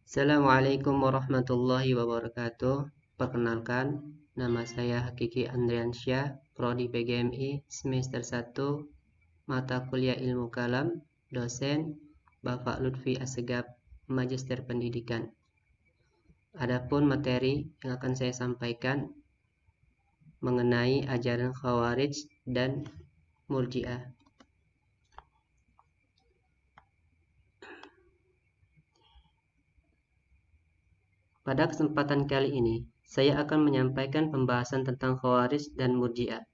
Assalamualaikum warahmatullahi wabarakatuh. Perkenalkan, nama saya Hakiki Andriansyah, Prodi PGMI semester 1, mata kuliah Ilmu Kalam, dosen Bapak Lutfi Assegaf, Magister Pendidikan. Adapun materi yang akan saya sampaikan mengenai ajaran Khawarij dan Murji'ah. Pada kesempatan kali ini, saya akan menyampaikan pembahasan tentang Khawarij dan Murji'ah,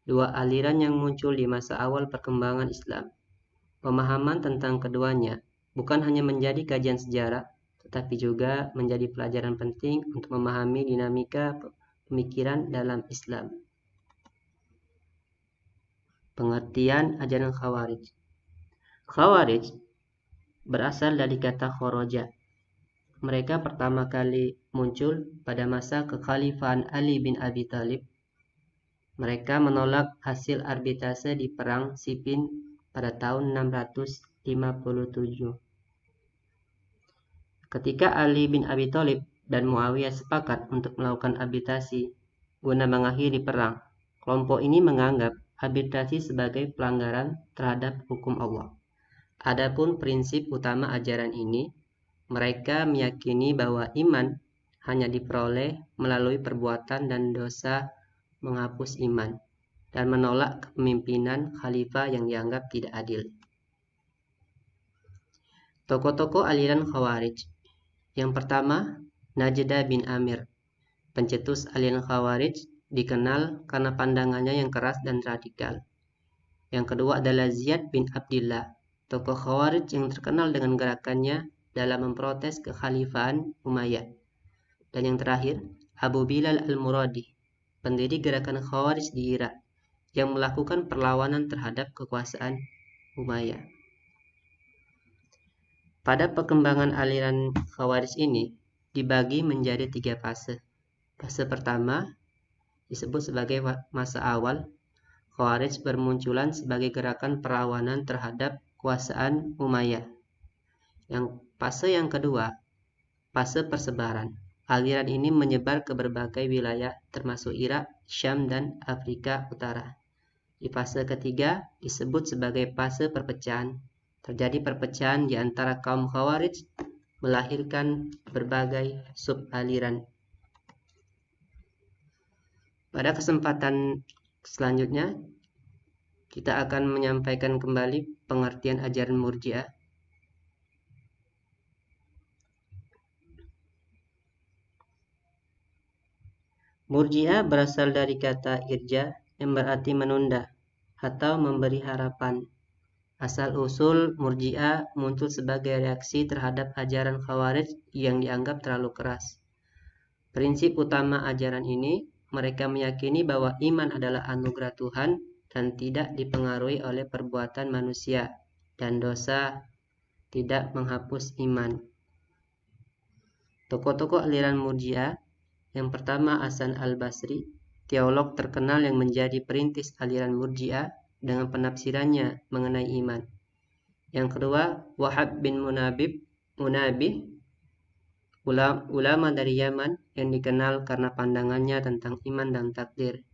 dua aliran yang muncul di masa awal perkembangan Islam. Pemahaman tentang keduanya bukan hanya menjadi kajian sejarah, tetapi juga menjadi pelajaran penting untuk memahami dinamika pemikiran dalam Islam. Pengertian ajaran Khawarij. Khawarij berasal dari kata kharaja. Mereka pertama kali muncul pada masa kekhalifahan Ali bin Abi Thalib. Mereka menolak hasil arbitrase di Perang Siffin pada tahun 657. Ketika Ali bin Abi Thalib dan Muawiyah sepakat untuk melakukan arbitrasi guna mengakhiri perang, kelompok ini menganggap arbitrasi sebagai pelanggaran terhadap hukum Allah. Adapun prinsip utama ajaran ini, mereka meyakini bahwa iman hanya diperoleh melalui perbuatan dan dosa menghapus iman, dan menolak kepemimpinan khalifah yang dianggap tidak adil. Tokoh-tokoh aliran Khawarij. Yang pertama, Najdah bin Amir. Pencetus aliran Khawarij dikenal karena pandangannya yang keras dan radikal. Yang kedua adalah Ziyad bin Abdillah, tokoh Khawarij yang terkenal dengan gerakannya dalam memprotes kekhalifahan Umayyad. Dan yang terakhir, Abu Bilal al-Muradi, pendiri gerakan Khawarij di Irak, yang melakukan perlawanan terhadap kekuasaan Umayyah. Pada perkembangan aliran Khawarij ini dibagi menjadi 3 fase. Fase pertama disebut sebagai masa awal. Khawarij bermunculan sebagai gerakan perlawanan terhadap kekuasaan Umayyah. Yang fase yang kedua, fase persebaran. Aliran ini menyebar ke berbagai wilayah termasuk Irak, Syam, dan Afrika Utara. Di fase ketiga disebut sebagai fase perpecahan. Terjadi perpecahan di antara kaum Khawarij, melahirkan berbagai sub-aliran. Pada kesempatan selanjutnya, kita akan menyampaikan kembali pengertian ajaran Murji'ah. Murji'ah berasal dari kata irja yang berarti menunda atau memberi harapan. Asal-usul Murji'ah muncul sebagai reaksi terhadap ajaran Khawarij yang dianggap terlalu keras. Prinsip utama ajaran ini, mereka meyakini bahwa iman adalah anugerah Tuhan dan tidak dipengaruhi oleh perbuatan manusia, dan dosa tidak menghapus iman. Tokoh-tokoh aliran Murji'ah. Yang pertama, Hasan al-Basri, teolog terkenal yang menjadi perintis aliran Murji'ah dengan penafsirannya mengenai iman. Yang kedua, Wahab bin Munabih, ulama dari Yaman yang dikenal karena pandangannya tentang iman dan takdir.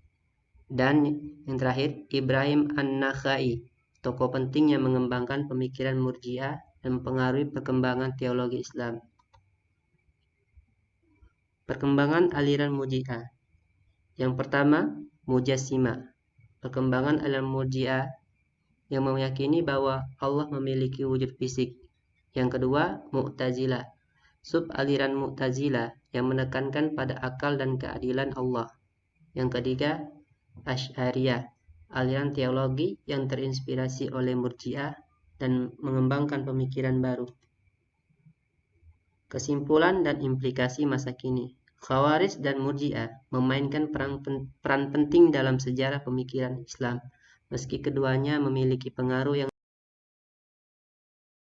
Dan yang terakhir, Ibrahim an-Nakhai, tokoh penting yang mengembangkan pemikiran Murji'ah dan mempengaruhi perkembangan teologi Islam. Perkembangan aliran Murji'ah. Yang pertama, Mujassimah. Perkembangan aliran Murji'ah yang meyakini bahwa Allah memiliki wujud fisik. Yang kedua, Mu'tazilah. Sub-aliran Mu'tazilah yang menekankan pada akal dan keadilan Allah. Yang ketiga, Asy'ariyah. Aliran teologi yang terinspirasi oleh Murji'ah dan mengembangkan pemikiran baru. Kesimpulan dan implikasi masa kini. Khawarij dan Murji'ah memainkan peran penting dalam sejarah pemikiran Islam, meski keduanya memiliki pengaruh yang